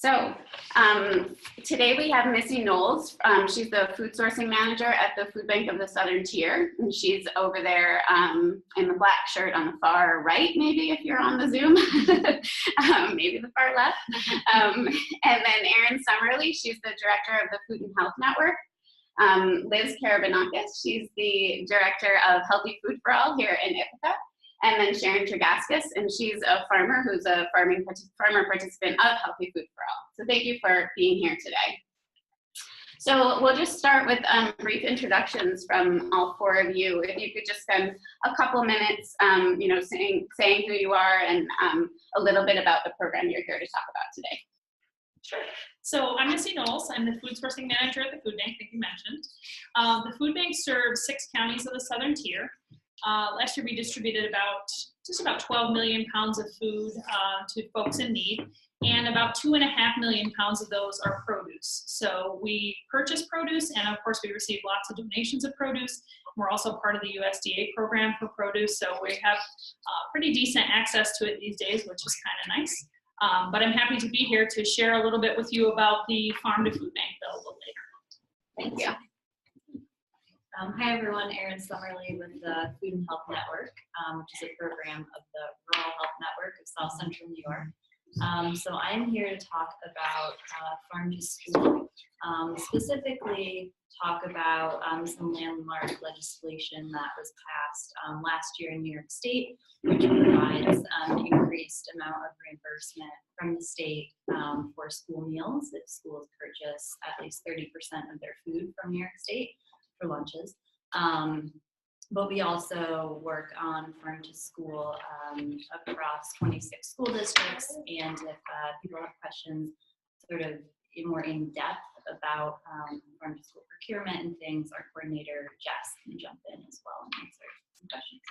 So today we have Missy Knowles. She's the food sourcing manager at the Food Bank of the Southern Tier. And she's over there in the black shirt on the far right, maybe if you're on the Zoom, maybe the far left. And then Erin Summerly, she's the director of the Food and Health Network. Liz Karabanakis, she's the director of Healthy Food for All here in Ithaca. And then Sharon Tregaskis, and she's a farmer who's a farmer participant of Healthy Food for All. So thank you for being here today. So we'll just start with brief introductions from all four of you. If you could just spend a couple minutes, saying who you are and a little bit about the program you're here to talk about today. Sure. So I'm Missy Knowles. I'm the food sourcing manager at the Food Bank, like you mentioned. The Food Bank serves 6 counties of the Southern Tier. Last year we distributed just about 12 million pounds of food to folks in need, and about 2.5 million pounds of those are produce. So we purchase produce, and of course we receive lots of donations of produce. We're also part of the USDA program for produce, so we have pretty decent access to it these days, which is kind of nice. But I'm happy to be here to share a little bit with you about the Farm to Food Bank bill a little later. Thank you. Hi everyone, Erin Summerly with the Food and Health Network, which is a program of the Rural Health Network of South Central New York. So I'm here to talk about Farm to School, specifically talk about some landmark legislation that was passed last year in New York State, which provides an increased amount of reimbursement from the state for school meals if schools purchase at least 30% of their food from New York State for lunches. But we also work on Farm to School across 26 school districts, and if people have questions sort of more in depth about Farm to School procurement and things, our coordinator Jess can jump in as well and answer some questions.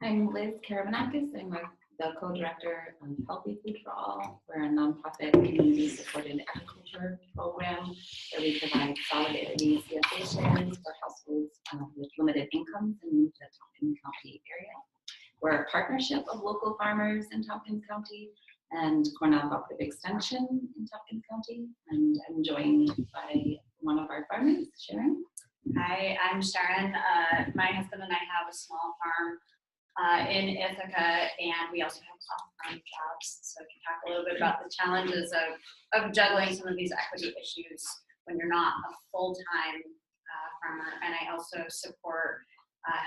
I'm Liz Karabanakis. I'm the co-director of Healthy Food for All. We're a nonprofit community-supported agriculture program where we provide solidarity CSA shares for households with limited incomes in the Tompkins County area. We're a partnership of local farmers in Tompkins County and Cornell Cooperative Extension in Tompkins County. And I'm joined by one of our farmers, Sharon. Hi, I'm Sharon. My husband and I have a small farm in Ithaca, and we also have off-farm jobs. So I can talk a little bit about the challenges of juggling some of these equity issues when you're not a full-time farmer. And I also support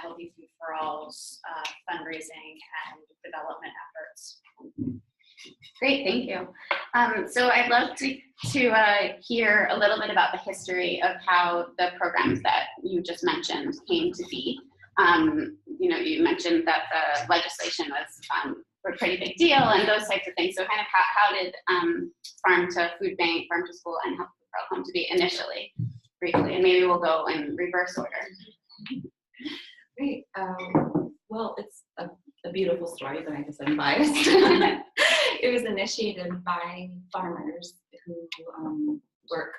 Healthy Food for All's fundraising and development efforts. Great, thank you. So I'd love to hear a little bit about the history of how the programs that you just mentioned came to be. You mentioned that the legislation was a pretty big deal and those types of things. So kind of how did Farm to Food Bank, Farm to School, and Health Food for All come to be initially, briefly? And maybe we'll go in reverse order. Great. Well, it's a beautiful story, but I guess I'm biased. It was initiated by farmers who work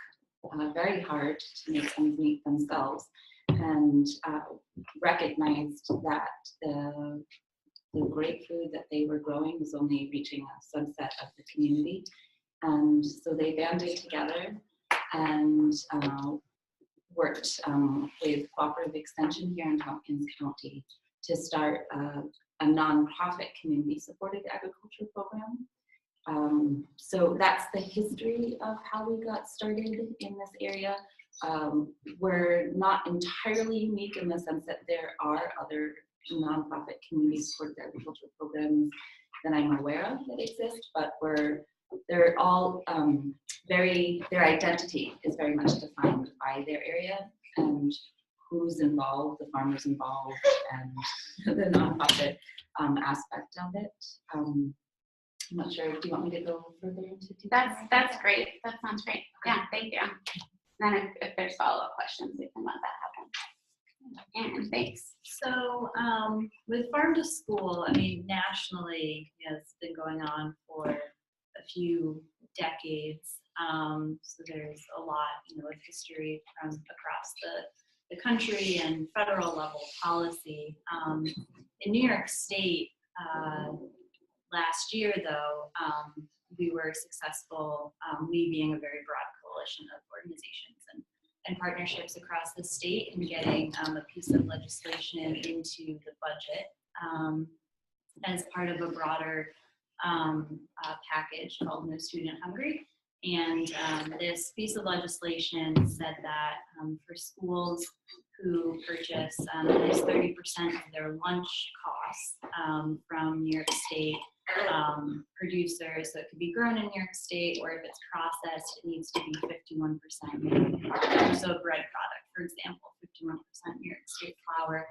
very hard to make ends meet themselves, and recognized that the great food that they were growing was only reaching a subset of the community. And so they banded together and worked with Cooperative Extension here in Tompkins County to start a nonprofit community-supported agriculture program. So that's the history of how we got started in this area. We're not entirely unique in the sense that there are other nonprofit community-supported agriculture programs that I'm aware of that exist, but they're all their identity is very much defined by their area and who's involved, the farmers involved, and the nonprofit aspect of it. I'm not sure, do you want me to go further into detail? That's great. That sounds great. Yeah, thank you. Then if there's follow-up questions, we can let that happen. And thanks. So with Farm to School, I mean, nationally, it's been going on for a few decades. So there's a lot, of history from across the country and federal level policy. In New York State, last year, though, we were successful, we being a very broad coalition of organizations and partnerships across the state, in getting a piece of legislation into the budget as part of a broader package called No Student Hungry. And this piece of legislation said that for schools who purchase at least 30% of their lunch costs from New York State producers, so it could be grown in New York State, or if it's processed, it needs to be 51%. So a bread product, for example, 51% New York State flour.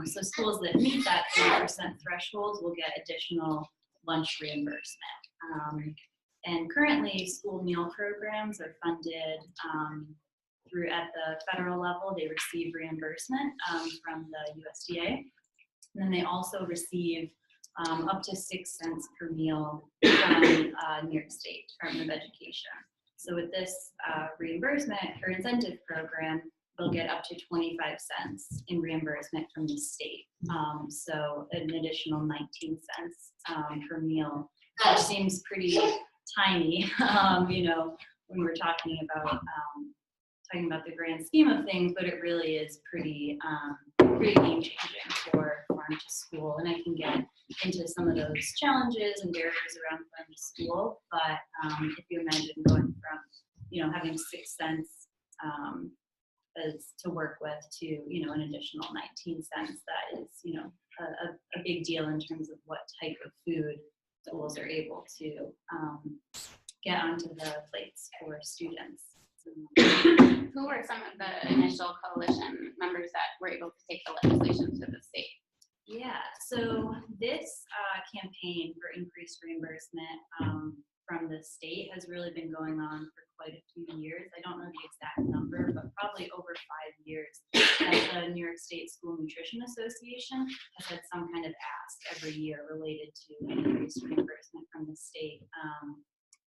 So schools that meet that 30% threshold will get additional lunch reimbursement. And currently, school meal programs are funded through at the federal level. They receive reimbursement from the USDA. And then they also receive up to 6 cents per meal from New York State Department of Education. So with this reimbursement or incentive program, they'll get up to 25 cents in reimbursement from the state. So an additional 19 cents per meal, which seems pretty tiny, you know, when we're talking about the grand scheme of things, but it really is pretty game changing for farm to school. And I can get into some of those challenges and barriers around farm to school. But if you imagine going from, you know, having 6 cents as to work with to, you know, an additional 19 cents, that is, you know, a big deal in terms of what type of food schools are able to get onto the plates for students. Who were some of the initial coalition members that were able to take the legislation to the state? Yeah, so this campaign for increased reimbursement from the state has really been going on for quite a few years. I don't know the exact number, but probably over 5 years. The New York State School Nutrition Association has had some kind of ask every year related to increased reimbursement from the state.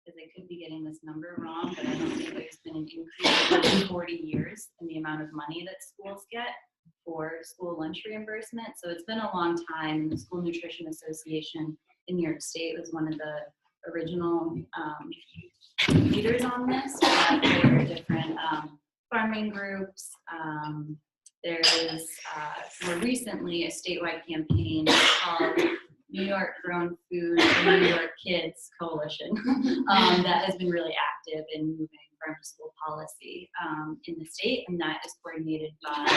Because I could be getting this number wrong, but I don't think there's been an increase in 40 years in the amount of money that schools get for school lunch reimbursement. So it's been a long time. The School Nutrition Association in New York State was one of the original leaders on this. There are different farming groups. There is more recently a statewide campaign called New York Grown Food for New York Kids Coalition that has been really active in moving farm to school policy in the state, and that is coordinated by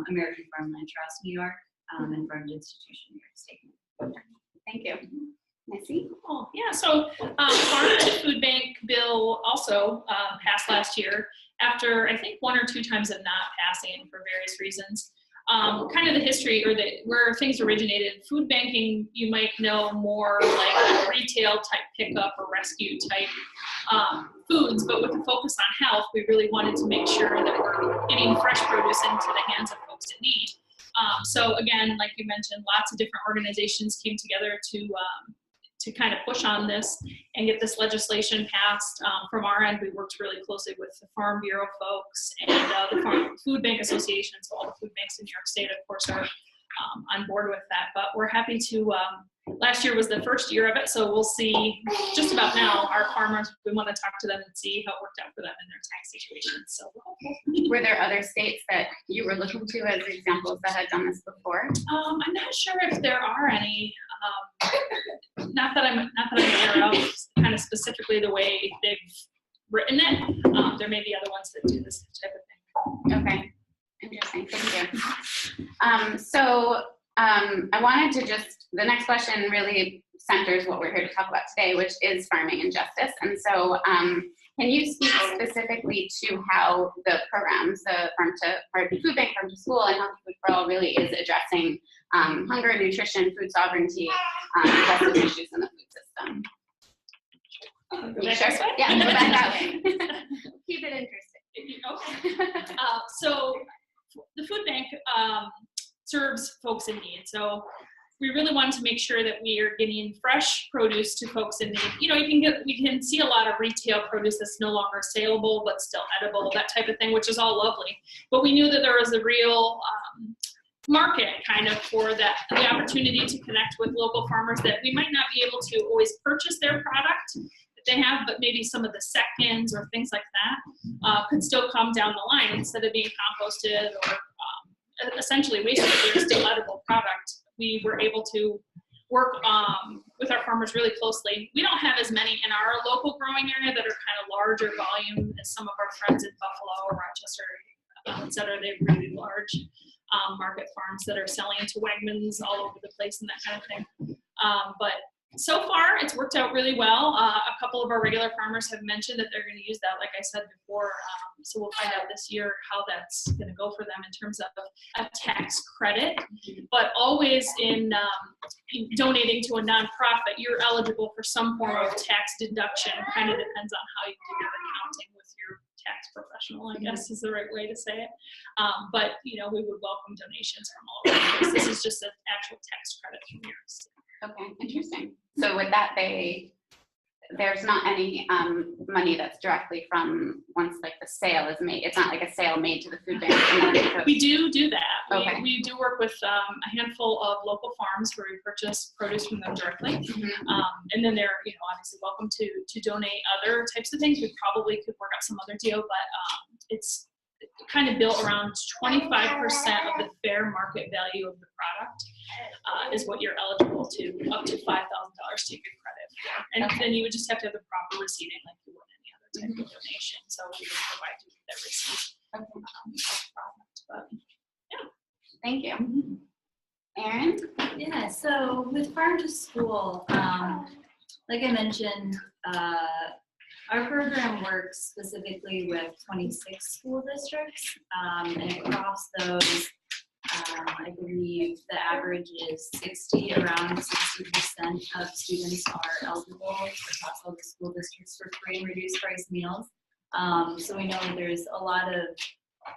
American Farmland Trust New York and Farm Institution New York State. Thank you. Missy? Oh, yeah, so Farm and Food Bank bill also passed last year after I think 1 or 2 times of not passing for various reasons. Kind of the history or where things originated. Food banking, you might know more like retail type pickup or rescue type foods, but with the focus on health, we really wanted to make sure that we're getting fresh produce into the hands of folks in need. So again, like you mentioned, lots of different organizations came together to kind of push on this and get this legislation passed. From our end, we worked really closely with the Farm Bureau folks and the Farm Food Bank Association. So all the food banks in New York State, of course, are on board with that. But we're happy to, last year was the first year of it, so we'll see just about now our farmers, we want to talk to them and see how it worked out for them in their tax situation. So were there other states that you were looking to as examples that had done this before? I'm not sure if there are any. Not that I'm aware of, kind of specifically the way they've written it. There may be other ones that do this type of thing. Okay, interesting. Thank you. So I wanted to the next question really centers what we're here to talk about today, which is farming and justice. And so can you speak specifically to how the programs, the Food Bank, Farm to School, and Healthy Food for All really is addressing hunger, nutrition, food sovereignty, justice issues in the food system? Sure? Yeah, go back that way. Keep it interesting. Okay. So the food bank serves folks in need. So we really wanted to make sure that we are getting fresh produce to folks in need. You know, we can see a lot of retail produce that's no longer saleable but still edible, that type of thing, which is all lovely. But we knew that there was a real market kind of for the opportunity to connect with local farmers that we might not be able to always purchase their product that they have, but maybe some of the seconds or things like that could still come down the line instead of being composted or essentially wasted. They're still edible product. We were able to work with our farmers really closely. We don't have as many in our local growing area that are kind of larger volume as some of our friends in Buffalo or Rochester, et cetera. They have really large market farms that are selling to Wegmans all over the place and that kind of thing. But so far, it's worked out really well. A couple of our regular farmers have mentioned that they're going to use that, like I said before. So we'll find out this year how that's going to go for them in terms of a tax credit. But always in donating to a nonprofit, you're eligible for some form of tax deduction. Kind of depends on how you do your accounting with your tax professional, I guess is the right way to say it. But we would welcome donations from all over the place. This is just an actual tax credit from yours. Okay, interesting. So with that, there's not any money that's directly from once like the sale is made. It's not like a sale made to the food bank. We do that. Okay. We do work with a handful of local farms where we purchase produce from them directly. And then they're obviously welcome to donate other types of things. We probably could work out some other deal, but it's kind of built around 25% of the fair market value of the product is what you're eligible to, up to $5,000 to get credit for. And then you would just have to have the proper receipting like you would any other type of donation. So we would provide you with that receipt of the product. But yeah. Thank you. Erin? Yeah, so with Farm to School, like I mentioned, our program works specifically with 26 school districts, and across those, I believe the average is around 60% of students are eligible across all the school districts for free and reduced price meals. So we know there's a lot of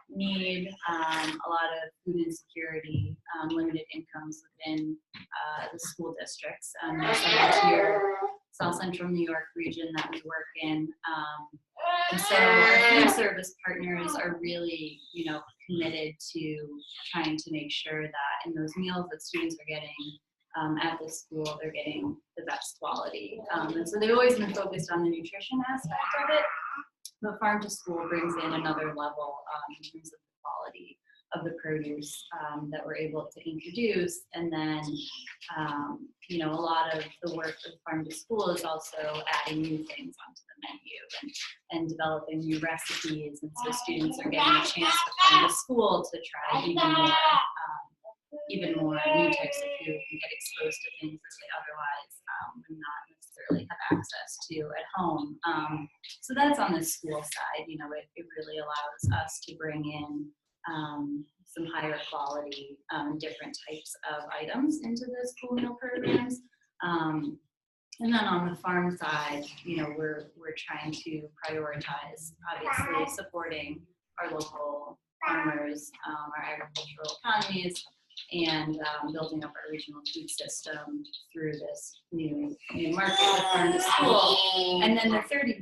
need, a lot of food insecurity, limited incomes within the school districts. Here, South Central New York region that we work in. And so our food service partners are really, committed to trying to make sure that in those meals that students are getting at the school, they're getting the best quality. And so they've always been focused on the nutrition aspect of it, but Farm to School brings in another level in terms of the quality of the produce that we're able to introduce. And then, a lot of the work of Farm to School is also adding new things onto the menu and developing new recipes. And so students are getting a chance to come to school to try even more new types of food and get exposed to things that they otherwise would not necessarily have access to at home. So that's on the school side. It really allows us to bring in some higher quality, different types of items into the school meal programs. And then on the farm side, we're trying to prioritize, obviously, supporting our local farmers, our agricultural economies, and building up our regional food system through this new market with Farm to School. And then the 30%,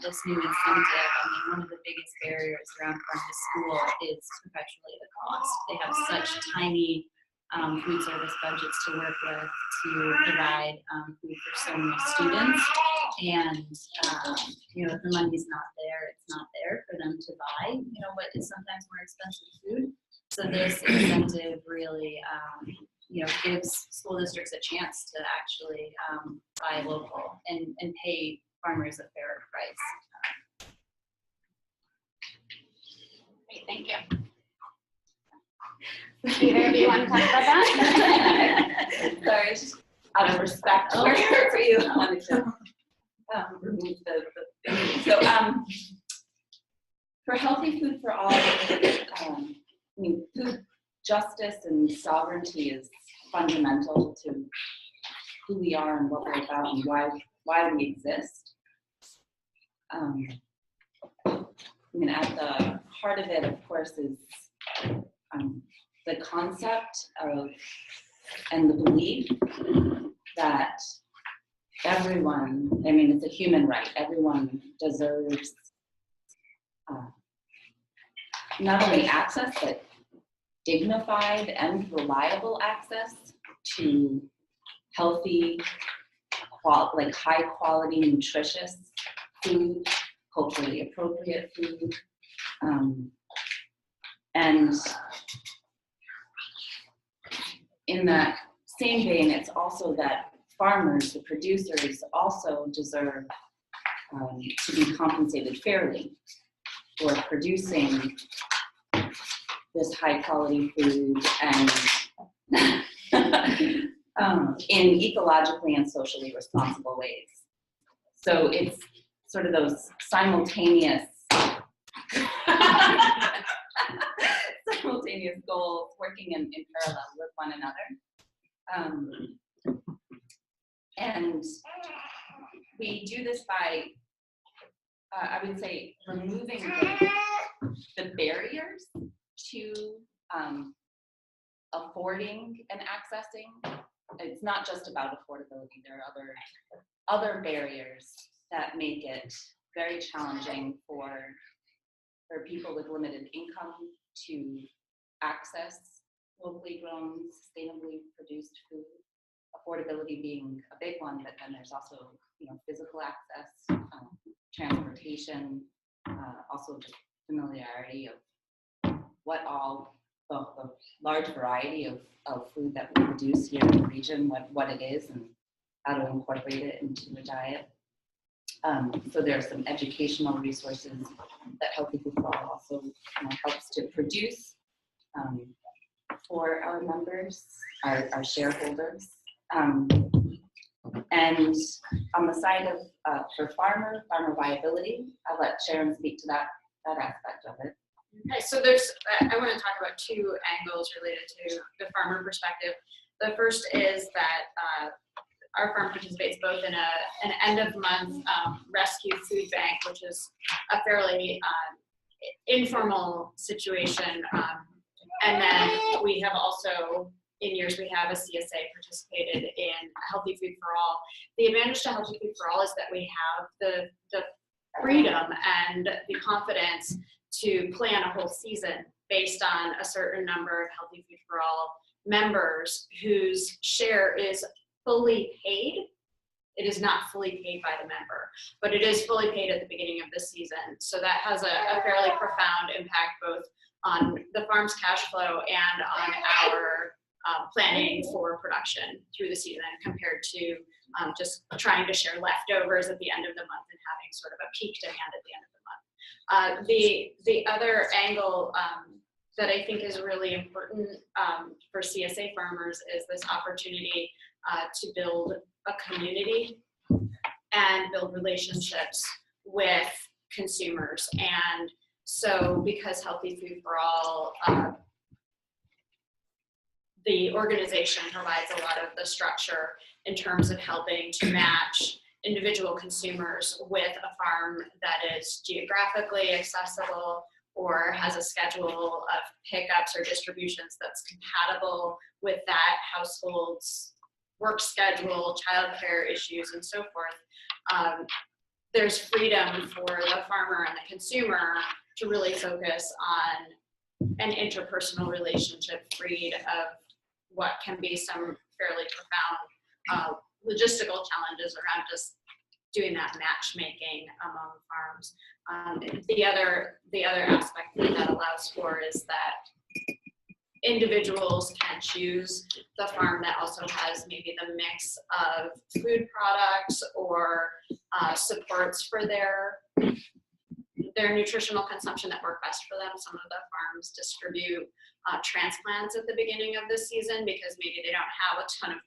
this new incentive, one of the biggest barriers around Farm to School is perpetually the cost. They have such tiny food service budgets to work with to provide food for so many students. And, if the money's not there, it's not there for them to buy, what is sometimes more expensive food. So this incentive really, gives school districts a chance to actually buy local and pay farmers a fairer price. Great, thank you. Either of you want to talk about that? Sorry, it's just out of respect for you. I wanted to remove the thing. So for healthy food for all, food justice and sovereignty is fundamental to who we are and what we're about and why we exist. At the heart of it, of course, is the concept of and the belief that everyone, it's a human right, everyone deserves not only access, but dignified and reliable access to healthy, like high quality, nutritious food, culturally appropriate food. And in that same vein, it's also that farmers, the producers, also deserve to be compensated fairly for producing this high quality food and in ecologically and socially responsible ways. So it's sort of those simultaneous goals working in parallel with one another. And we do this by, I would say, removing the barriers to affording and accessing. It's not just about affordability. There are other barriers that make it very challenging for people with limited income to access locally grown, sustainably produced food. Affordability being a big one, but then there's also, physical access, transportation, also just familiarity of what all the large variety of food that we produce here in the region, what it is and how to incorporate it into the diet. So there are some educational resources that Healthy Food for All also helps to produce for our members, our shareholders. And on the side of for farmer viability, I'll let Sharon speak to that aspect of it. Okay, so I want to talk about two angles related to the farmer perspective. The first is that our farm participates both in an end-of-month rescue food bank, which is a fairly informal situation. And then we have also, in years, we have a CSA participated in Healthy Food for All. The advantage to Healthy Food for All is that we have the freedom and the confidence to plan a whole season based on a certain number of Healthy Food for All members whose share is fully paid. It is not fully paid by the member, but it is fully paid at the beginning of the season. So that has a fairly profound impact both on the farm's cash flow and on our planning for production through the season compared to just trying to share leftovers at the end of the month and having sort of a peak demand at the end of the month. The other angle that I think is really important for CSA farmers is this opportunity to build a community and build relationships with consumers. And so because Healthy Food for All, the organization provides a lot of the structure in terms of helping to match individual consumers with a farm that is geographically accessible or has a schedule of pickups or distributions that's compatible with that household's work schedule, childcare issues, and so forth. There's freedom for the farmer and the consumer to really focus on an interpersonal relationship freed of what can be some fairly profound logistical challenges around just doing that matchmaking among farms. The other aspect that allows for is that individuals can choose the farm that also has maybe the mix of food products or supports for their nutritional consumption that work best for them. Some of the farms distribute transplants at the beginning of the season because maybe they don't have a ton of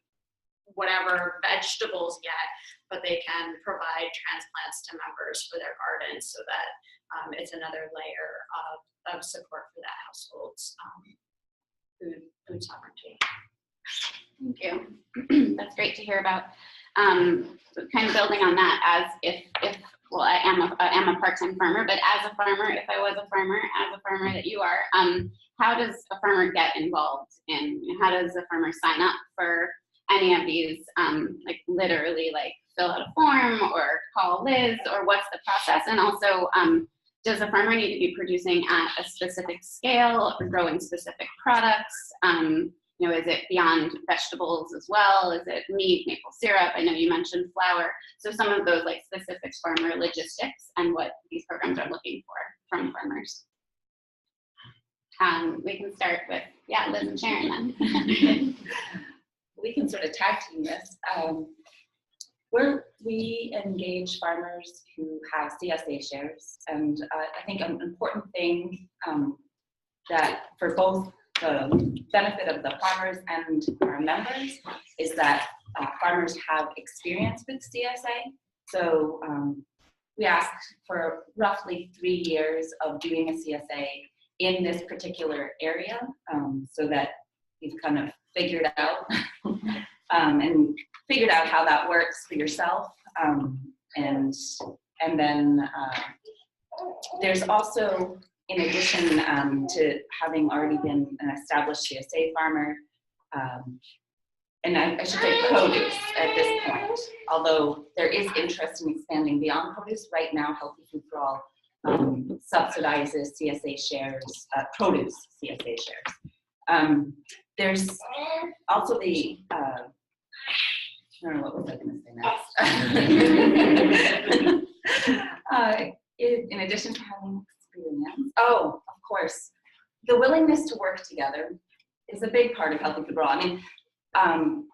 whatever vegetables yet, but they can provide transplants to members for their gardens so that it's another layer of support for that household's food sovereignty. Thank you. That's great to hear about. Kind of building on that, as if well, I am a part-time farmer, but as a farmer, if I was a farmer, as a farmer that you are, how does a farmer get involved in? How does a farmer sign up for any of these? Like literally, like fill out a form or call Liz, or what's the process? And also, does the farmer need to be producing at a specific scale or growing specific products? You know, is it beyond vegetables as well? Is it meat, maple syrup? I know you mentioned flour. So some of those like specific farmer logistics and what these programs are looking for from farmers. We can start with, yeah, Liz and Sharon then. We can sort of tag team this. We engage farmers who have CSA shares, and I think an important thing that for both the benefit of the farmers and our members is that farmers have experience with CSA. So we ask for roughly 3 years of doing a CSA in this particular area, so that you've kind of figured out and figured out how that works for yourself. And then there's also, in addition to having already been an established CSA farmer, and I should say produce at this point, although there is interest in expanding beyond produce. Right now, Healthy Food for All subsidizes CSA shares, produce CSA shares. There's also the, I don't know, what was I going to say next? In addition to having experience, of course, the willingness to work together is a big part of Healthy Food for All. I mean,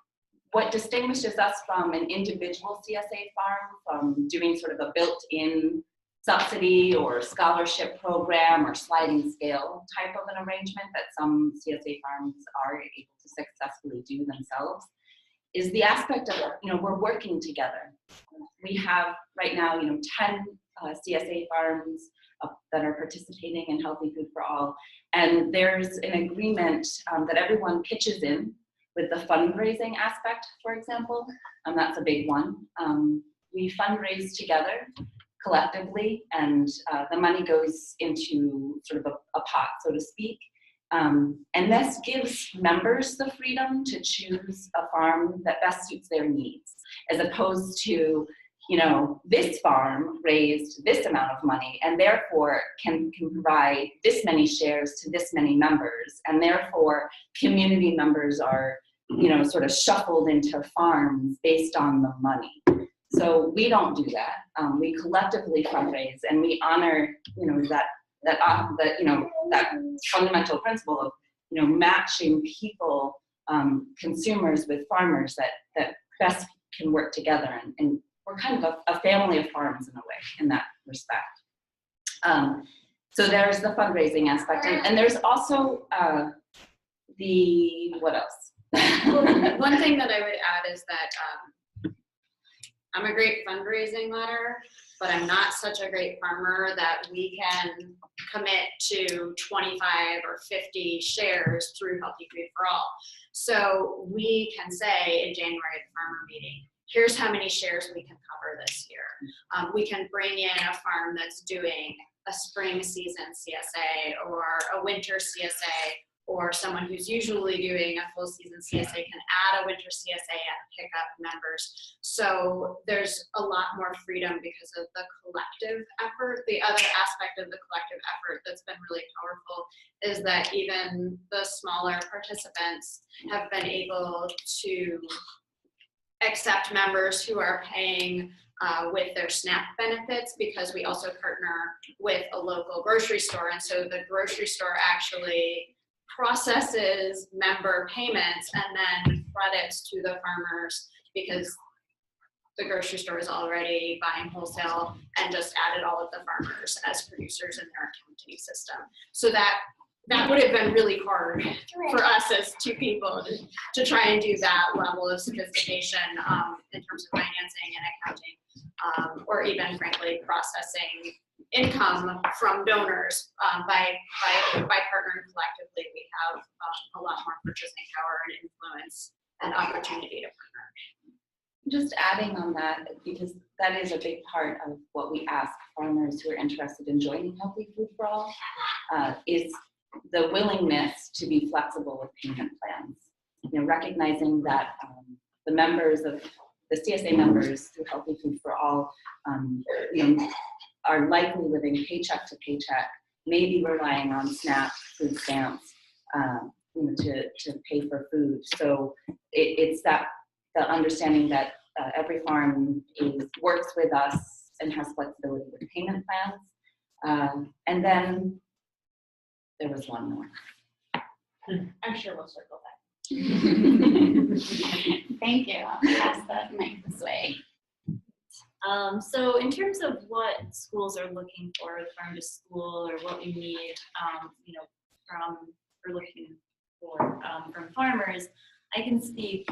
what distinguishes us from an individual CSA farm from doing sort of a built-in subsidy or scholarship program or sliding scale type of an arrangement that some CSA farms are able to successfully do themselves is the aspect of, we're working together. We have right now, 10 CSA farms that are participating in Healthy Food for All, and there's an agreement that everyone pitches in with the fundraising aspect, for example. That's a big one. We fundraise together collectively, and the money goes into sort of a pot, so to speak. And this gives members the freedom to choose a farm that best suits their needs, as opposed to, this farm raised this amount of money and therefore can provide this many shares to this many members, and therefore community members are, sort of shuffled into farms based on the money. So we don't do that. We collectively fundraise, and we honor, that fundamental principle of, matching people, consumers with farmers that best can work together. And we're kind of a family of farms in a way, in that respect. So there's the fundraising aspect, and there's also what else? One thing that I would add is that I'm a great fundraising letter, but I'm not such a great farmer that we can commit to 25 or 50 shares through Healthy Food for All. So we can say in January at the farmer meeting, here's how many shares we can cover this year. We can bring in a farm that's doing a spring season CSA or a winter CSA, or someone who's usually doing a full season CSA can add a winter CSA and pick up members. So there's a lot more freedom because of the collective effort. The other aspect of the collective effort that's been really powerful is that even the smaller participants have been able to accept members who are paying with their SNAP benefits, because we also partner with a local grocery store. And so the grocery store actually processes member payments and then credits to the farmers, because the grocery store is already buying wholesale and just added all of the farmers as producers in their accounting system. So that would have been really hard for us as two people to try and do that level of sophistication in terms of financing and accounting, or even frankly processing income from donors. By partnering collectively, we have a lot more purchasing power and influence and opportunity to partner. Just adding on that, because that is a big part of what we ask farmers who are interested in joining Healthy Food for All, is the willingness to be flexible with payment plans. Recognizing that the members of the CSA members through Healthy Food for All, are likely living paycheck to paycheck, maybe relying on SNAP food stamps, to pay for food. So it's that the understanding that every farm works with us and has flexibility with payment plans. And then there was one more. I'm sure we'll circle back. Thank you. I'll pass the mic this way. So in terms of what schools are looking for, farm to school, or what we need, we're looking for from farmers, I can speak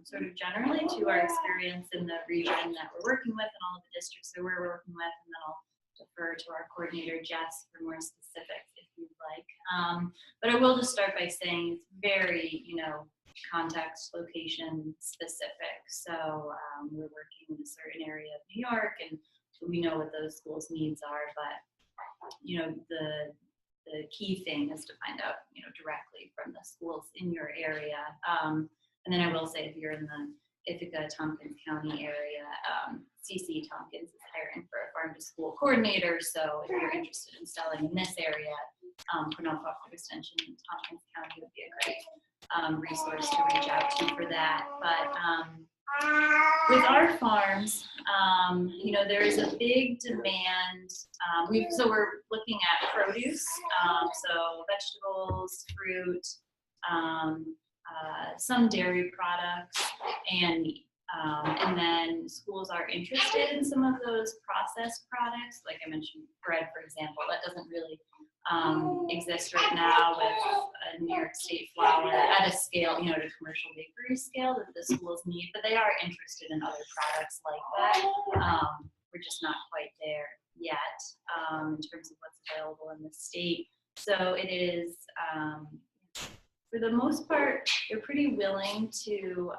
sort of generally to our experience in the region that we're working with and all of the districts that we're working with, and then I'll defer to our coordinator, Jess, for more specifics if you'd like. But I will just start by saying it's very, context, location specific. So we're working in a certain area of New York, and we know what those schools' needs are, but the key thing is to find out directly from the schools in your area. And then I will say, if you're in the Ithaca, Tompkins County area, CC Tompkins is hiring for a farm to school coordinator. So if you're interested in selling in this area, Cornell Cooperative Extension in Tompkins County would be a great resource to reach out to for that. But with our farms, there is a big demand. So we're looking at produce, so vegetables, fruit, some dairy products, and then schools are interested in some of those processed products. Like I mentioned, bread, for example, that doesn't really exist right now with a New York State flour at a scale, to commercial bakery scale that the schools need, but they are interested in other products like that. We're just not quite there yet in terms of what's available in the state. So it is, for the most part, they're pretty willing to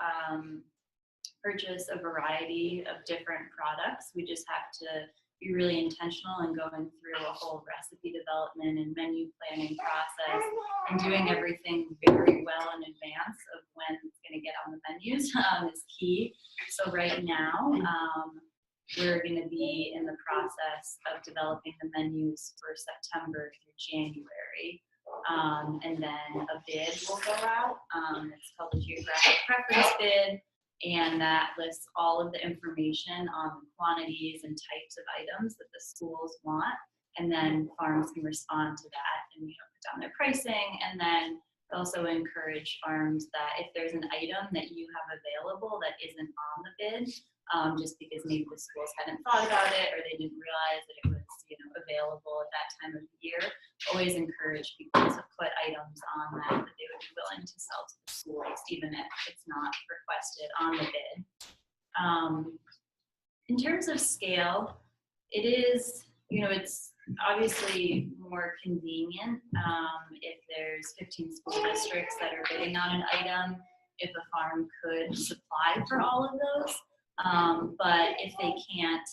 purchase a variety of different products. We just have to be really intentional in going through a whole recipe development and menu planning process and doing everything very well in advance of when it's going to get on the menus is key. So right now, we're going to be in the process of developing the menus for September through January. And then a bid will go out. It's called the Geographic Preference Bid. And that lists all of the information on the quantities and types of items that the schools want. And then farms can respond to that and put down their pricing. And then also encourage farms that if there's an item that you have available that isn't on the bid, just because maybe the schools hadn't thought about it or they didn't realize that it was available at that time of the year, always encourage people to put items on that they would be willing to sell to the schools, even if it's not requested on the bid. In terms of scale, it is, it's obviously more convenient if there's 15 school districts that are bidding on an item, if a farm could supply for all of those. But if they can't,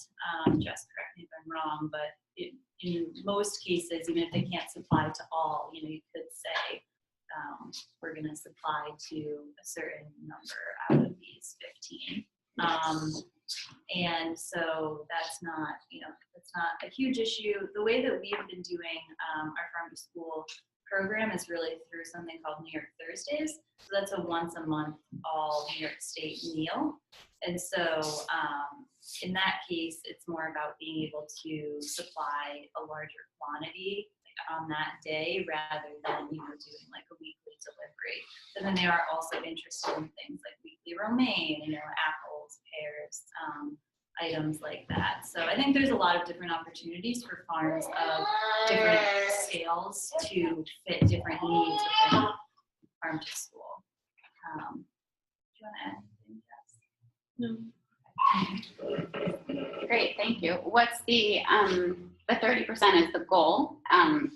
just correct me if I'm wrong, but in most cases, even if they can't supply to all, you could say we're going to supply to a certain number out of these 15. And so that's not a huge issue. The way that we've been doing our farm to school program is really through something called New York Thursdays. So that's a once a month all New York State meal. And so in that case, it's more about being able to supply a larger quantity on that day rather than doing like a weekly delivery. And then they are also interested in things like weekly romaine, apples, pears, items like that. So I think there's a lot of different opportunities for farms of different scales to fit different needs within farm to school. Do you want to add anything, Jess? No. Great, thank you. What's the 30% is the goal,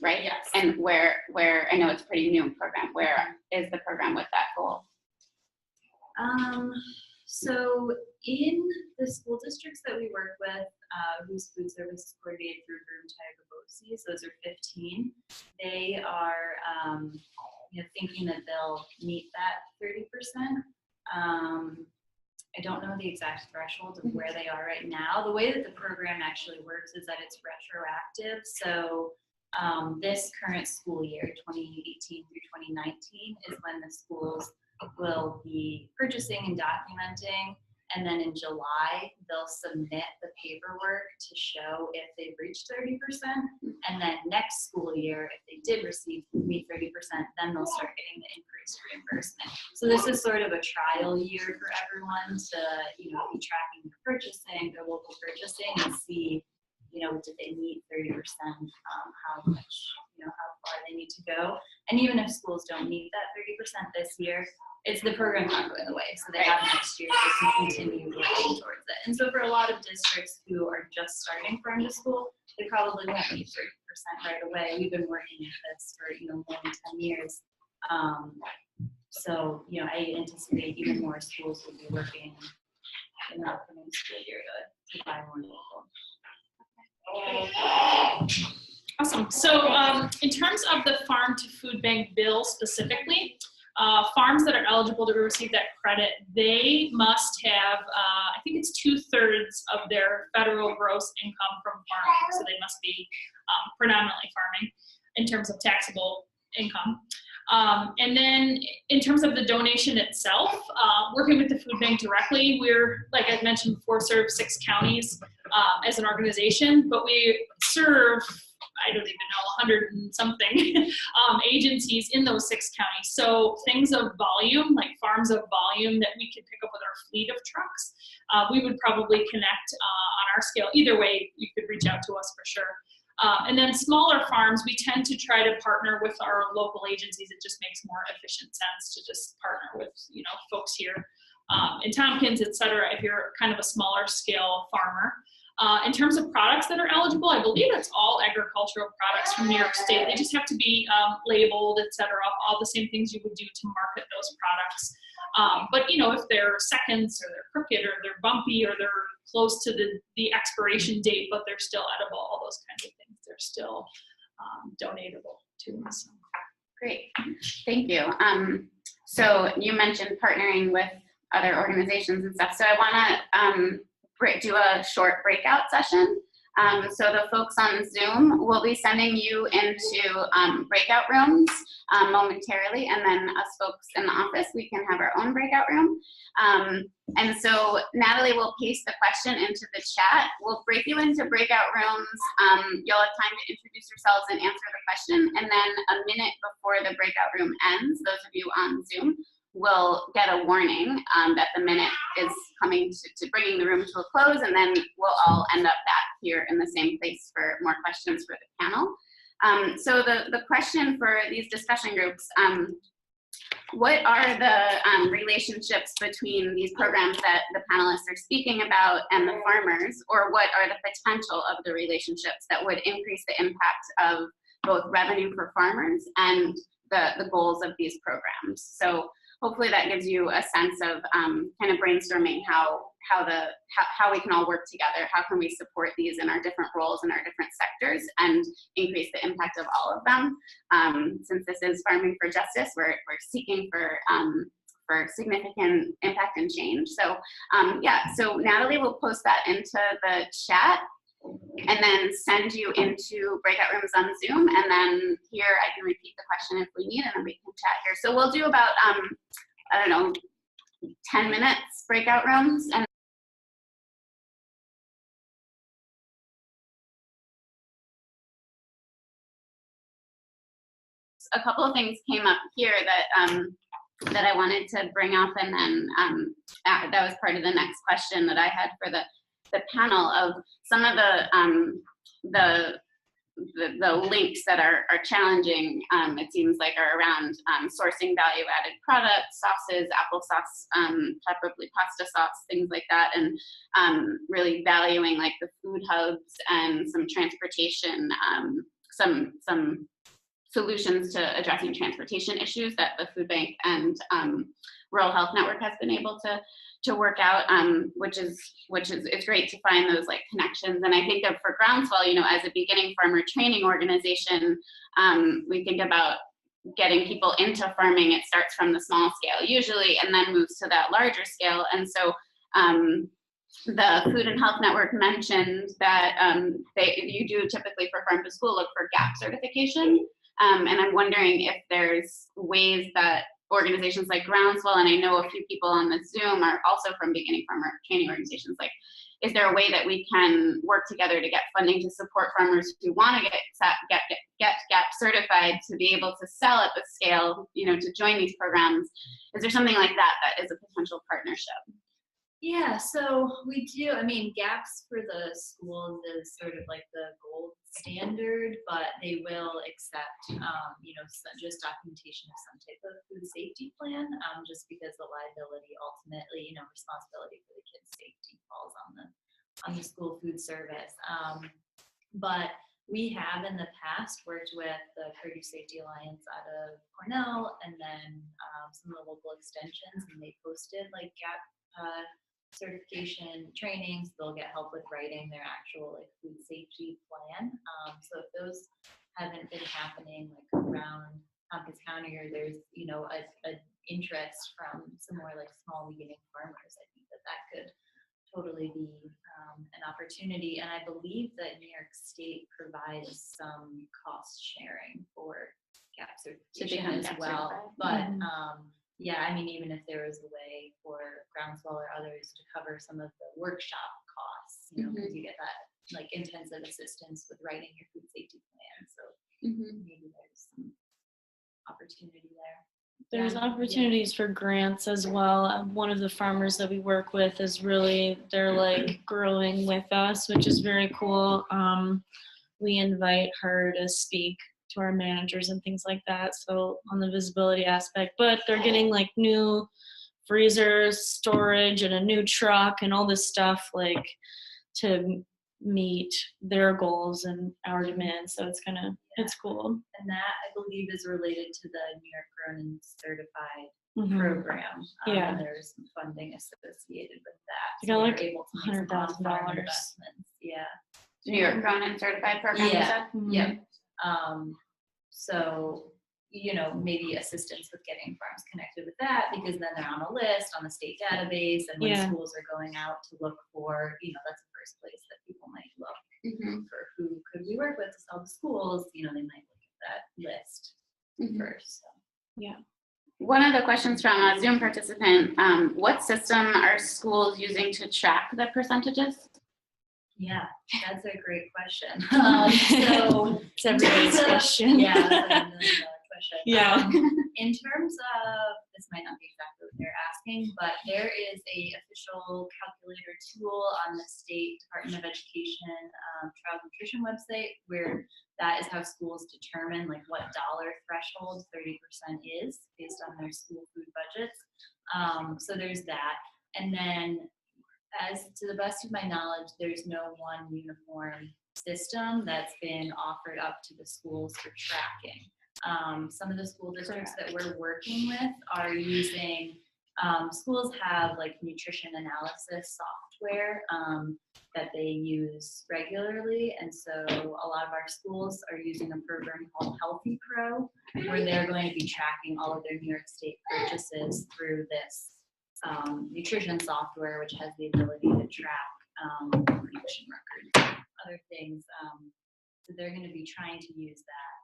right? Yes. And where I know it's a pretty new program. Where is the program with that goal? So in the school districts that we work with, whose food service is coordinated through BCs, those are 15. They are thinking that they'll meet that 30%. I don't know the exact threshold of where they are right now. The way that the program actually works is that it's retroactive. So this current school year, 2018 through 2019, is when the schools will be purchasing and documenting. And then in July, they'll submit the paperwork to show if they've reached 30%. And then next school year, if they did meet 30%, then they'll start getting the increased reimbursement. So this is sort of a trial year for everyone to, be tracking their purchasing, their local purchasing, and see, did they meet 30%, how much, how far they need to go. And even if schools don't meet that 30% this year, it's the program's not going away. So they have next year to continue working towards it. And so for a lot of districts who are just starting farm to school, they probably won't meet 30% right away. We've been working at this for, more than 10 years. So, I anticipate even more schools will be working in the upcoming school year to buy more local. Awesome. So in terms of the farm to food bank bill specifically, farms that are eligible to receive that credit, they must have, I think it's 2/3 of their federal gross income from farming. So they must be predominantly farming in terms of taxable income. And then in terms of the donation itself, working with the food bank directly, we're, like I mentioned before, serve 6 counties as an organization, but we serve, I don't even know, 100 and something agencies in those 6 counties. So things of volume, like farms of volume that we could pick up with our fleet of trucks, we would probably connect on our scale. Either way, you could reach out to us for sure. And then smaller farms, we tend to try to partner with our local agencies. It just makes more efficient sense to just partner with, folks here in Tompkins, et cetera, if you're kind of a smaller scale farmer. In terms of products that are eligible, I believe it's all agricultural products from New York State. They just have to be labeled, et cetera, all the same things you would do to market those products. But if they're seconds or they're crooked or they're bumpy or they're close to the expiration date, but they're still edible, all those kinds of things, they're still donatable to us. Great, thank you. So you mentioned partnering with other organizations and stuff. So I want to do a short breakout session. So the folks on Zoom will be sending you into breakout rooms momentarily, and then us folks in the office, we can have our own breakout room. And so Natalie will paste the question into the chat. We'll break you into breakout rooms. You'll have time to introduce yourselves and answer the question, and then a minute before the breakout room ends, those of you on Zoom will get a warning that the minute is coming to bringing the room to a close, and then we'll all end up back here in the same place for more questions for the panel. So the question for these discussion groups, what are the relationships between these programs that the panelists are speaking about and the farmers, or what are the potential of the relationships that would increase the impact of both revenue for farmers and the goals of these programs? So hopefully that gives you a sense of kind of brainstorming how we can all work together. How can we support these in our different roles in our different sectors and increase the impact of all of them? Since this is Farming for Justice, we're seeking for significant impact and change. So yeah, so Natalie will post that into the chat and then send you into breakout rooms on Zoom. And then here I can repeat the question if we need, and then we can chat here. So we'll do about, I don't know, 10 minutes breakout rooms. And a couple of things came up here that I wanted to bring up, and then that was part of the next question that I had for the panel of some of the links that are challenging, it seems like, are around sourcing value-added products, sauces, applesauce, preferably pasta sauce, things like that, and really valuing like the food hubs and some transportation, some solutions to addressing transportation issues that the food bank and Rural Health Network has been able to work out, which is it's great to find those like connections. And I think of for Groundswell, as a beginning farmer training organization, we think about getting people into farming. It starts from the small scale usually, and then moves to that larger scale. And so The Food and Health Network mentioned that you do typically for Farm to School look for GAP certification. And I'm wondering if there's ways that organizations like Groundswell, and I know a few people on the Zoom are also from beginning farmer training organizations, like, is there a way that we can work together to get funding to support farmers who want to get GAP certified to be able to sell at the scale, to join these programs? Is there something like that is a potential partnership? Yeah, so we do. I mean, GAPS for the schools is sort of like the gold standard, but they will accept, just documentation of some type of food safety plan, just because the liability ultimately, responsibility for the kids' safety falls on the school food service. But we have in the past worked with the Produce Safety Alliance out of Cornell, and then some of the local extensions, and they posted like GAP certification trainings. They'll get help with writing their actual food safety plan. So if those haven't been happening around Tompkins County, or there's a interest from some more small beginning farmers, I think that could totally be an opportunity. And I believe that New York State provides some cost sharing for GAP certification as well. But yeah, I mean, even if there was a way for Groundswell or others to cover some of the workshop costs, because you get that intensive assistance with writing your food safety plan. So maybe there's some opportunity there. There's opportunities for grants as well. One of the farmers that we work with is they're growing with us, which is very cool. We invite her to speak to our managers and things like that, so on the visibility aspect, but they're getting new freezers, storage, and a new truck and all this stuff to meet their goals and our demands. So it's cool. And that, I believe, is related to the New York Grown and Certified program. And there's some funding associated with that. They got so able to make some $100,000 investments. Yeah. New York Grown and Certified program. Yeah. So, maybe assistance with getting farms connected with that, because then they're on a list on the state database, and when schools are going out to look for, that's the first place that people might look for who could we work with to sell to schools. They might look at that list first. So. Yeah. One of the questions from a Zoom participant, what system are schools using to track the percentages? Yeah, that's a great question. So it's everybody's question. Yeah, that's another question. Yeah. In terms of, this might not be exactly what they're asking, but there is a official calculator tool on the State Department of Education Child Nutrition website, where that is how schools determine what dollar threshold 30% is based on their school food budgets. So there's that. And then, as to the best of my knowledge, there's no one uniform system that's been offered up to the schools for tracking. Some of the school districts that we're working with are using, schools have nutrition analysis software that they use regularly. And so a lot of our schools are using a program called Healthy Pro, where they're going to be tracking all of their New York State purchases through this nutrition software, which has the ability to track nutrition records, other things. So they're going to be trying to use that.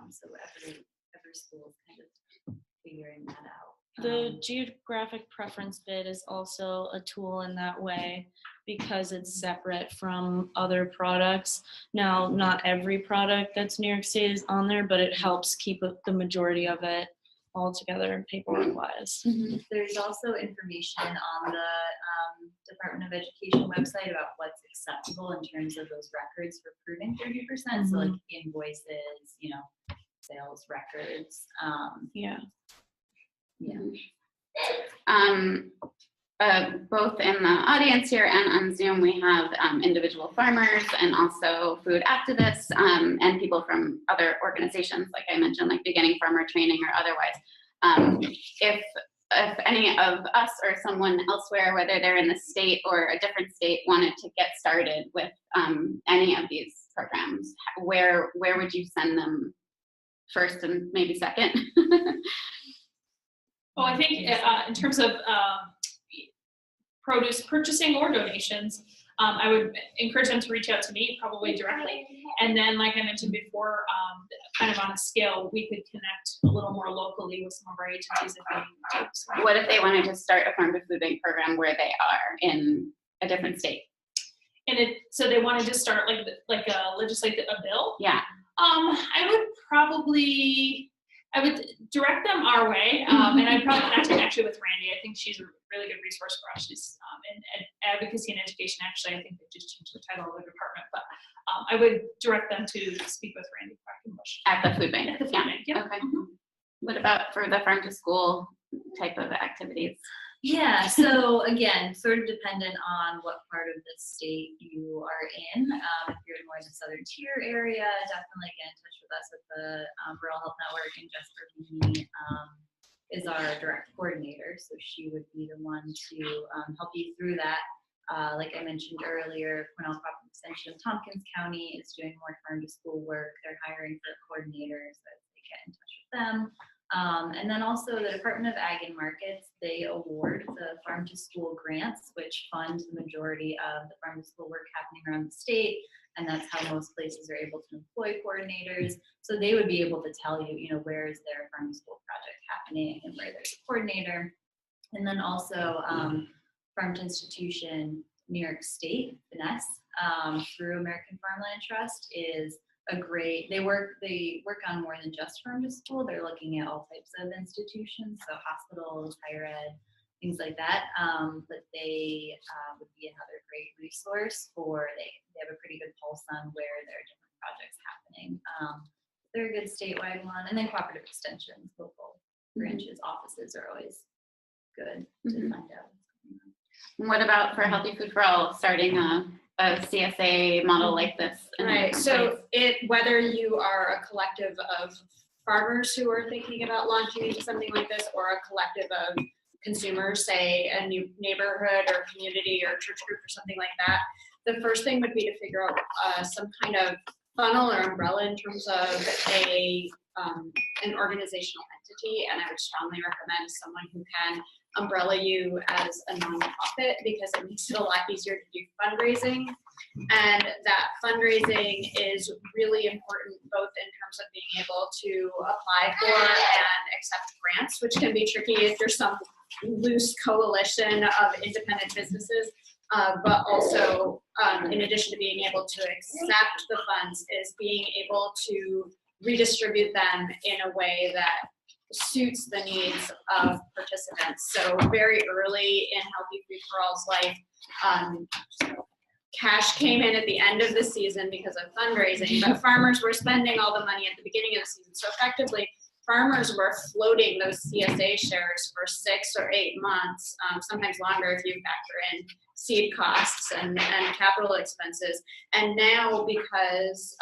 So every school is kind of figuring that out. The geographic preference bid is also a tool in that way, because it's separate from other products. Now, not every product that's New York State is on there, but it helps keep the majority of it all together paperwork-wise. There's also information on the Department of Education website about what's acceptable in terms of those records for proving 30%. So invoices, sales records. Both in the audience here and on Zoom, we have individual farmers and also food activists and people from other organizations, like I mentioned, like Beginning Farmer Training or otherwise. If any of us or someone elsewhere, whether they're in the state or a different state, wanted to get started with any of these programs, where would you send them first and maybe second? Well, I think in terms of produce purchasing or donations, I would encourage them to reach out to me, probably directly. And then, like I mentioned before, kind of on a scale, we could connect a little more locally with some of our agencies if we need to. So, What if they wanted to start a farm to food bank program where they are in a different state? and so they wanted to start like a legislate a bill. Yeah. I would direct them our way, and I'd probably connect actually with Randy. I think she's a really good resource for us. She's in advocacy and education. Actually, I think they just changed the title of the department, but I would direct them to speak with Randy Quackenbush At the food bank. at the food Yeah. bank. Yep. Okay. What about for the farm to school type of activities? Yeah, so again, sort of dependent on what part of the state you are in. If you're more in the southern tier area, definitely get in touch with us at the Rural Health Network, and Jessica Meany is our direct coordinator, so she would be the one to help you through that. Like I mentioned earlier, Cornell Crop Extension of Tompkins County is doing more farm to school work. They're hiring for coordinators, so they get in touch with them. And then also the Department of Ag and Markets, they award the farm to school grants, which fund the majority of the farm to school work happening around the state. And that's how most places are able to employ coordinators. So they would be able to tell you, where is their farm to school project happening and where there's a coordinator. And then also Farm to Institution New York State, Finesse, through American Farmland Trust is they work on more than just farm to school. They're looking at all types of institutions, so hospitals, higher ed, things like that. But they would be another great resource they have a pretty good pulse on where there are different projects happening. They're a good statewide one. And then cooperative extensions, local branches, offices are always good to find out. What about for Healthy Food for All, starting a CSA model like this? Right, so whether you are a collective of farmers who are thinking about launching into something like this, or a collective of consumers, say a new neighborhood or community or church group or something like that, the first thing would be to figure out some kind of funnel or umbrella in terms of an organizational entity, and I would strongly recommend someone who can umbrella you as a nonprofit, because it makes it a lot easier to do fundraising, and that fundraising is really important both in terms of being able to apply for and accept grants, which can be tricky if you're some loose coalition of independent businesses, but also in addition to being able to accept the funds, is being able to redistribute them in a way that suits the needs of participants. So very early in Healthy Food for All's life, cash came in at the end of the season because of fundraising, but farmers were spending all the money at the beginning of the season. So effectively, farmers were floating those CSA shares for 6 or 8 months, sometimes longer if you factor in seed costs and capital expenses. And now, because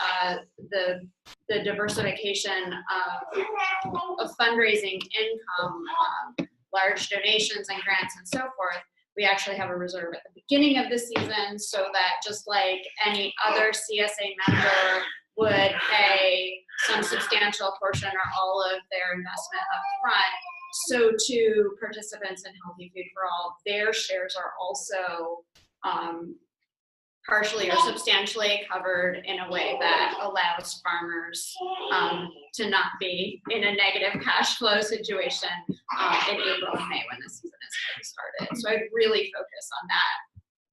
the diversification of fundraising income, large donations and grants and so forth, we actually have a reserve at the beginning of the season, so that just like any other CSA member would pay some substantial portion or all of their investment up front, so to participants in Healthy Food for All, their shares are also partially or substantially covered in a way that allows farmers to not be in a negative cash flow situation in April and May when the season is getting started. So I'd really focus on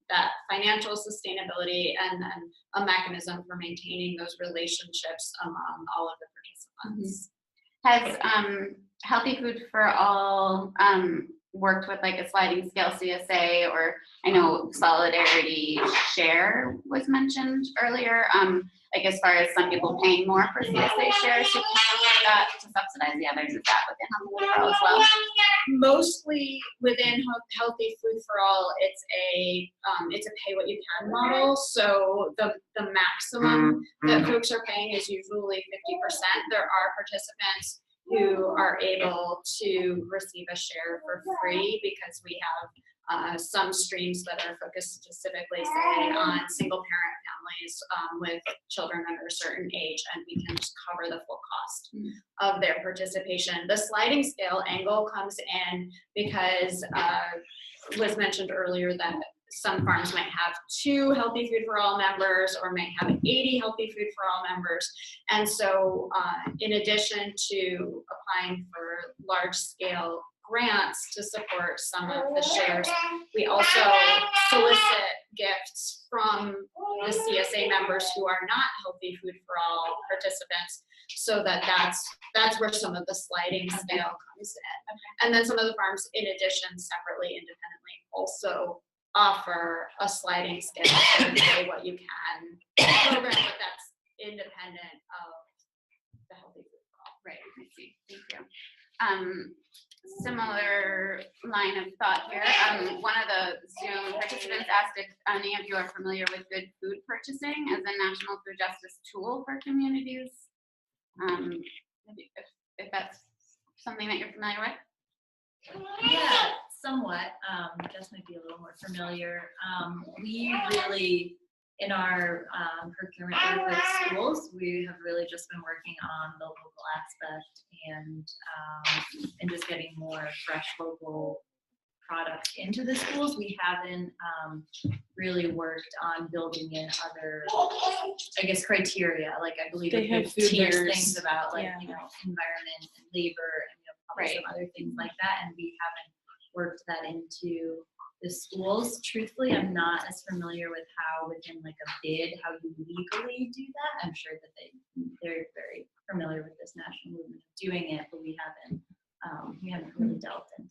that financial sustainability, and then a mechanism for maintaining those relationships among all of the participants. Has Healthy Food for All worked with like a sliding scale CSA, or I know Solidarity Share was mentioned earlier, like as far as some people paying more for CSA shares to subsidize the others? Is that within Healthy Food for All as well? Mostly within Healthy Food for All, it's a pay what you can model. So the maximum that folks are paying is usually 50%. There are participants who are able to receive a share for free because we have some streams that are focused specifically, say, on single parent families with children under a certain age, and we can just cover the full cost of their participation. The sliding scale angle comes in because was mentioned earlier that some farms might have 2 Healthy Food for All members or might have 80 Healthy Food for All members. And so in addition to applying for large scale grants to support some of the shares, we also solicit gifts from the CSA members who are not Healthy Food for All participants, so that's where some of the sliding scale comes in. And then some of the farms, in addition, separately, independently, also offer a sliding scale to pay what you can program, but that's independent of the Healthy Food for All. Right, I see. Thank you. Similar line of thought here. One of the Zoom participants asked if any of you are familiar with good food purchasing as a national food justice tool for communities. Maybe if that's something that you're familiar with. Yeah, somewhat. Jess might be a little more familiar. We really, in our procurement work with schools, we have really just been working on the local aspect and just getting more fresh local products into the schools. We haven't really worked on building in other, I guess, criteria. Like I believe They with have good food, there's tiers. things about like, Yeah. you know, environment and labor and probably Right. some other things like that. And we haven't worked that into the schools. Truthfully, I'm not as familiar with how within like a bid, how you legally do that. I'm sure that they're very familiar with this national movement of doing it, but we haven't really delved into that.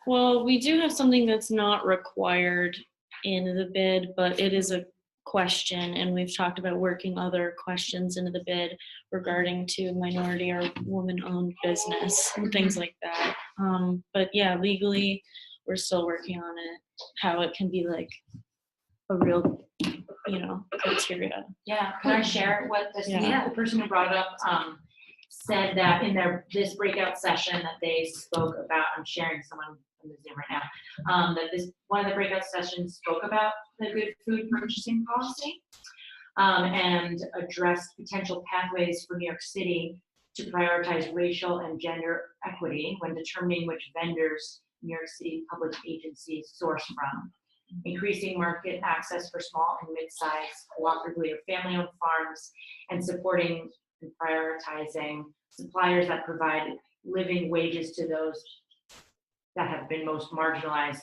Well, we do have something that's not required in the bid, but it is a question, and we've talked about working other questions into the bid regarding to minority or woman-owned business and things like that. But yeah, legally, we're still working on it, how it can be like a real, criteria. Yeah, can I share what this, Yeah. the person who brought it up, said that in this breakout session that they spoke about, I'm sharing someone from the Zoom right now, that one of the breakout sessions spoke about the good food purchasing policy, and addressed potential pathways for New York City to prioritize racial and gender equity when determining which vendors New York City public agencies source from. Increasing market access for small and mid-sized cooperatively or family-owned farms, and supporting and prioritizing suppliers that provide living wages to those that have been most marginalized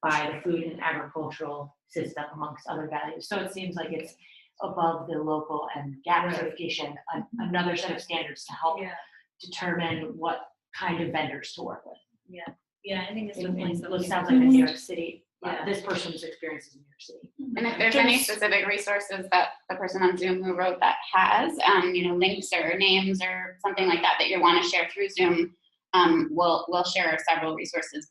by the food and agricultural system, amongst other values. So it seems like it's above the local and GAP certification, another set of standards to help determine what kind of vendors to work with. Yeah, I think it's It definitely sounds like in New York City, this person's experience is in New York City. And if there's any specific resources that the person on Zoom who wrote that has, links or names or something like that you want to share through Zoom, we'll share several resources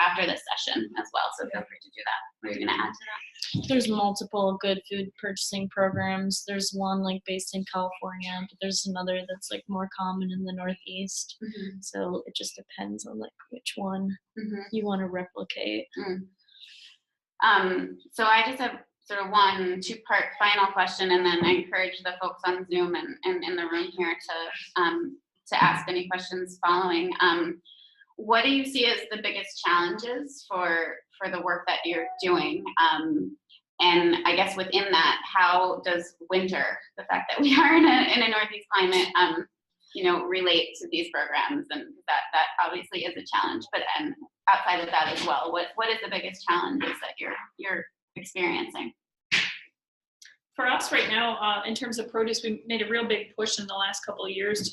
after this session as well. So feel free to do that. What are you going to add to that? There's multiple good food purchasing programs. There's one like based in California, but there's another that's like more common in the Northeast. So it just depends on like which one you want to replicate. So I just have sort of one 2-part final question, and then I encourage the folks on Zoom and in the room here to ask any questions following. What do you see as the biggest challenges for the work that you're doing? And I guess within that, how does winter, the fact that we are in a Northeast climate, relate to these programs? And that obviously is a challenge, but outside of that as well, what is the biggest challenges that you're experiencing? For us right now, in terms of produce, we made a real big push in the last couple of years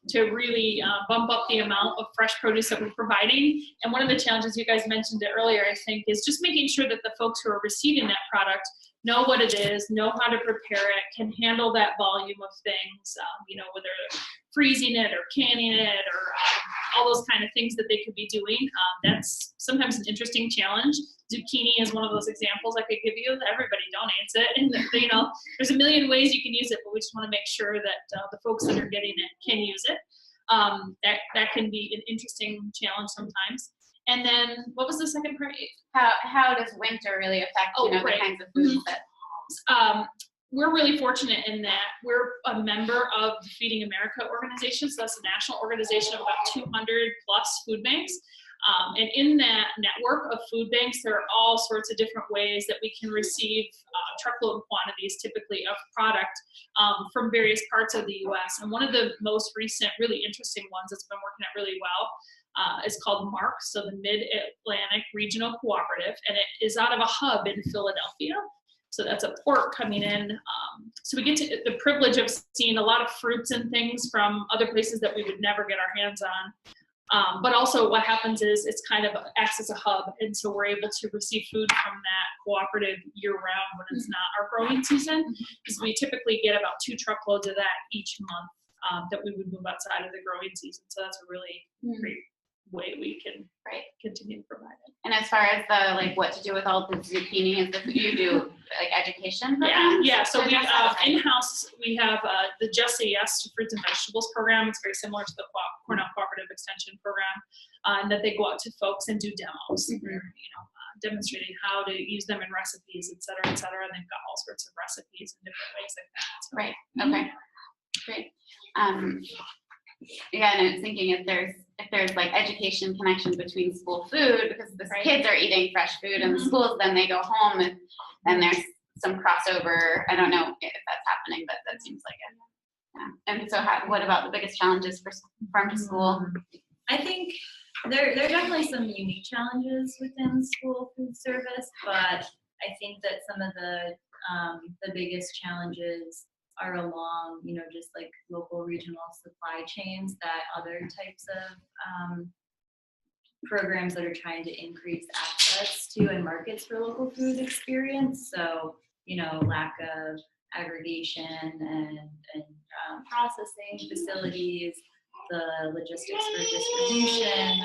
to really bump up the amount of fresh produce that we're providing. And one of the challenges, you guys mentioned it earlier, I think, is just making sure that the folks who are receiving that product know what it is, know how to prepare it, can handle that volume of things, whether freezing it or canning it or all those kind of things that they could be doing. That's sometimes an interesting challenge. Zucchini is one of those examples I could give you. Everybody donates it, and there's a million ways you can use it, but we just want to make sure that the folks that are getting it can use it. That can be an interesting challenge sometimes. And then what was the second part? How does winter really affect, Oh, the right. kinds of foods that? We're really fortunate in that we're a member of the Feeding America organization. So that's a national organization of about 200 plus food banks. And in that network of food banks, there are all sorts of different ways that we can receive truckload quantities, typically of product from various parts of the U.S. And one of the most recent, really interesting ones that's been working out really well is called MARC, so the Mid-Atlantic Regional Cooperative, and it is out of a hub in Philadelphia. So that's a port coming in. So we get to the privilege of seeing a lot of fruits and things from other places that we would never get our hands on. But also what happens is it's kind of acts as a hub. And so we're able to receive food from that cooperative year round when it's not our growing season, because we typically get about 2 truckloads of that each month that we would move outside of the growing season. So that's a really great way we can continue to provide it. And as far as the what to do with all the zucchini, is the you do education programs? Yeah. So we in-house we have the Just Say Yes to Fruits and Vegetables program. It's very similar to the Cornell Cooperative Extension program, and that they go out to folks and do demos, where, demonstrating how to use them in recipes, et cetera, et cetera. And they've got all sorts of recipes in different ways like that. So. Right. Okay. Great. Yeah, and I was thinking if there's education connection between school food, because the kids are eating fresh food in the schools, then they go home and then there's some crossover. I don't know if that's happening, but that seems like it. Yeah. And so what about the biggest challenges for farm to school? I think there are definitely some unique challenges within school food service, but I think that some of the biggest challenges are along, just like local regional supply chains that other types of programs that are trying to increase access to and markets for local food experience. So, lack of aggregation and processing facilities, the logistics for distribution,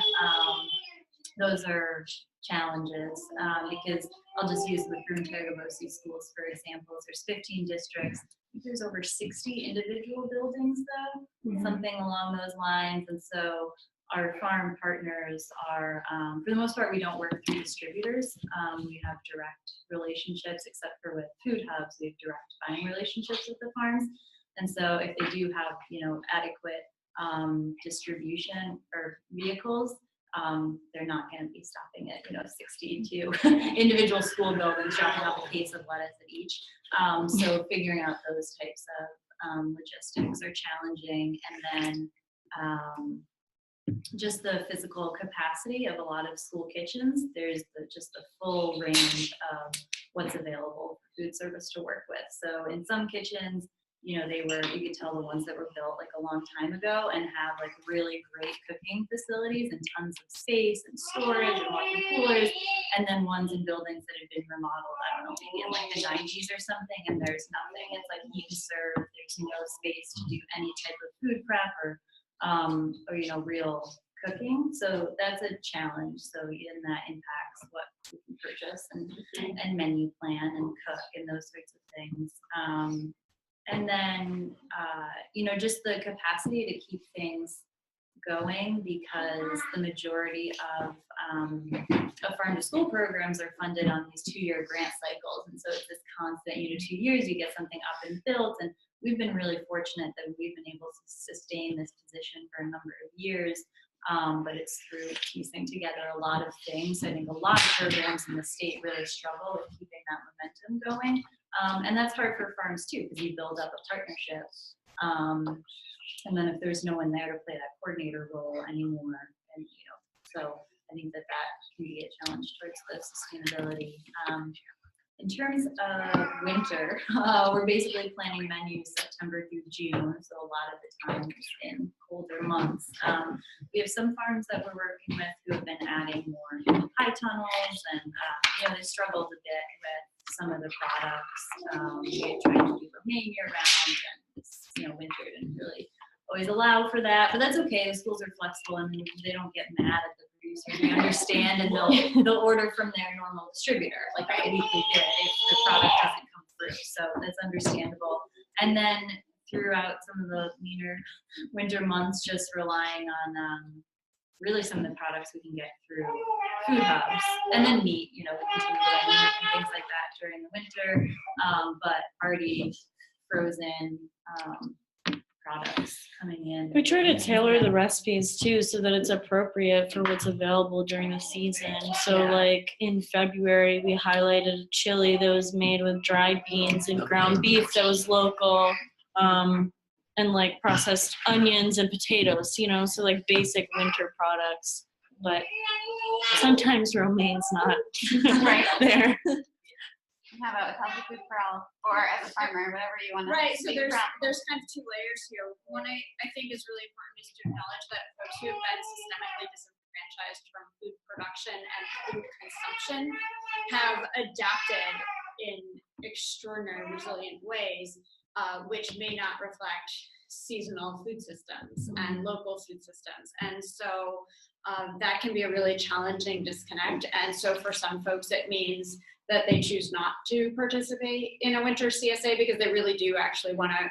those are challenges because I'll just use the Broome-Tagabosi schools for examples. There's 15 districts. There's over 60 individual buildings though, something along those lines. And so our farm partners are, for the most part, we don't work through distributors. We have direct relationships, except for with food hubs, we have direct buying relationships with the farms. And so if they do have, adequate distribution or vehicles, they're not going to be stopping at 62 individual school buildings dropping off a case of lettuce at each. So figuring out those types of logistics are challenging, and then just the physical capacity of a lot of school kitchens. There's just the full range of what's available for food service to work with. So in some kitchens, you could tell the ones that were built like a long time ago and have like really great cooking facilities and tons of space and storage and walk-in coolers, and then ones in buildings that have been remodeled, I don't know, maybe in like the 90s or something, and there's nothing. It's like heat and serve. There's no space to do any type of food prep or real cooking. So that's a challenge. So even that impacts what we can purchase and menu plan and cook and those sorts of things. And then, just the capacity to keep things going, because the majority of farm to school programs are funded on these 2-year grant cycles. And so it's this constant, 2 years, you get something up and built. And we've been really fortunate that we've been able to sustain this position for a number of years. But it's through piecing together a lot of things. I think a lot of programs in the state really struggle with keeping that momentum going. And that's hard for farms too, because you build up a partnership. And then if there's no one there to play that coordinator role anymore, and so I think that can be a challenge towards the sustainability. In terms of winter, we're basically planning menus September through June, so a lot of the time in colder months. We have some farms that we're working with who have been adding more high tunnels, and they struggled a bit with some of the products. We're trying to do remain year round, and winter didn't really always allow for that, but that's okay. The schools are flexible and they don't get mad at the producer. They understand, and they'll order from their normal distributor, like a weekly bid, if the product doesn't come through. So that's understandable. And then throughout some of the leaner winter months, just relying on really some of the products we can get through food hubs, and then meat, we continue to buy meat and things like that during the winter, but already frozen products coming in. We try to tailor the recipes too so that it's appropriate for what's available during the season. So like in February, we highlighted a chili that was made with dried beans and ground beef that was local, and like processed onions and potatoes, so like basic winter products. But sometimes romaine's not Right. there. How about healthy food for all, or as a farmer, whatever you want to Right, so speak there's kind of two layers here. One I think is really important is to acknowledge that folks who have been systemically disenfranchised from food production and food consumption have adapted in extraordinary resilient ways, which may not reflect seasonal food systems and local food systems. And so that can be a really challenging disconnect. And so for some folks, it means that they choose not to participate in a winter CSA because they really do actually want to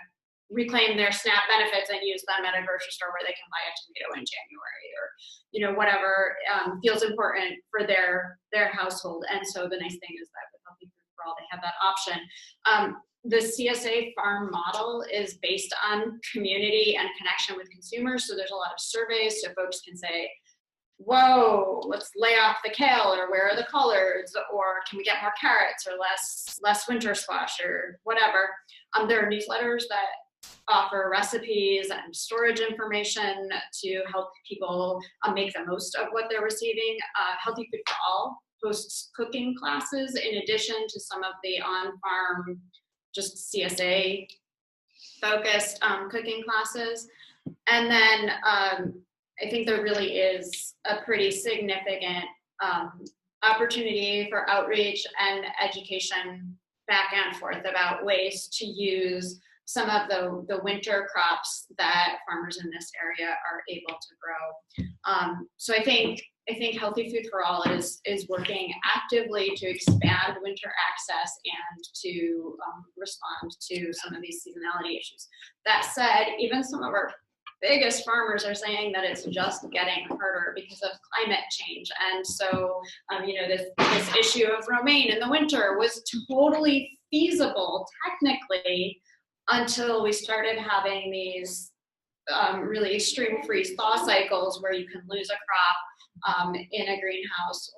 reclaim their SNAP benefits and use them at a grocery store where they can buy a tomato in January, or whatever feels important for their household. And so the nice thing is that with Healthy Food for All, they have that option. The CSA farm model is based on community and connection with consumers. So there's a lot of surveys so folks can say, whoa, let's lay off the kale, or where are the collards, or can we get more carrots, or less winter squash, or whatever. There are newsletters that offer recipes and storage information to help people make the most of what they're receiving. Healthy Food for All hosts cooking classes in addition to some of the on-farm, just CSA focused cooking classes. And then I think there really is a pretty significant opportunity for outreach and education back and forth about ways to use some of the winter crops that farmers in this area are able to grow. So I think Healthy Food for All is working actively to expand winter access and to respond to some of these seasonality issues. That said, even some of our biggest farmers are saying that it's just getting harder because of climate change. And so, this issue of romaine in the winter was totally feasible technically until we started having these really extreme freeze thaw cycles where you can lose a crop in a greenhouse,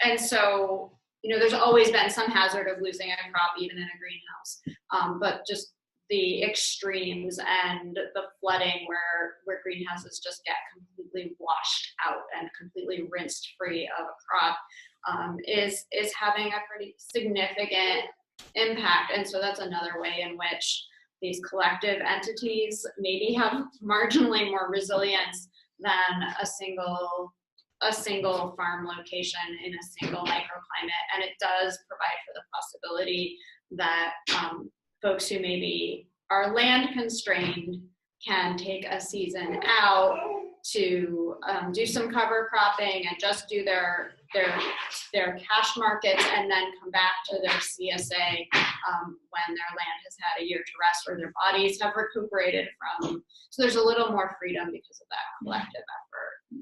and so, there's always been some hazard of losing a crop even in a greenhouse, but just the extremes and the flooding where greenhouses just get completely washed out and completely rinsed free of a crop is having a pretty significant impact. And so that's another way in which these collective entities maybe have marginally more resilience than a single farm location in a single microclimate. And it does provide for the possibility that folks who maybe are land constrained can take a season out to do some cover cropping and just do their cash markets, and then come back to their CSA when their land has had a year to rest or their bodies have recuperated from. So there's a little more freedom because of that collective effort.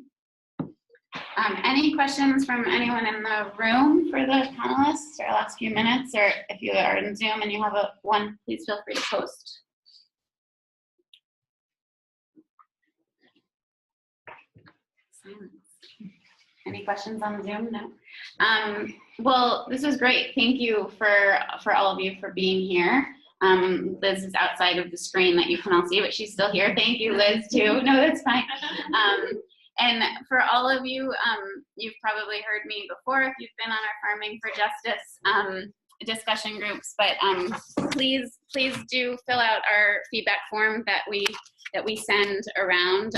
Any questions from anyone in the room for the panelists, our last few minutes, or if you are in Zoom and you have one, please feel free to post. Silence. Any questions on Zoom? No. Well, this was great. Thank you for all of you for being here. Liz is outside of the screen that you can all see, but she's still here. Thank you, Liz, too. No, that's fine. And for all of you, you've probably heard me before if you've been on our Farming for Justice discussion groups, but please do fill out our feedback form that we send around,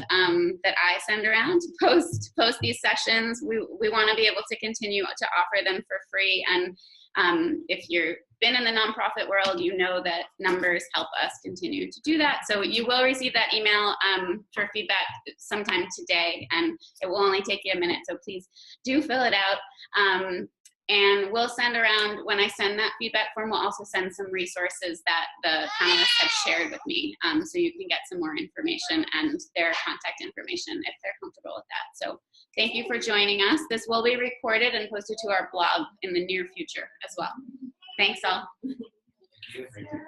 that I send around, post these sessions. We want to be able to continue to offer them for free. And if you've been in the nonprofit world, you know that numbers help us continue to do that. So you will receive that email for feedback sometime today, and it will only take you a minute. So please do fill it out. And we'll send around, when I send that feedback form, we'll also send some resources that the panelists have shared with me, so you can get some more information and their contact information if they're comfortable with that. So thank you for joining us. This will be recorded and posted to our blog in the near future as well. Thanks all. Thank you.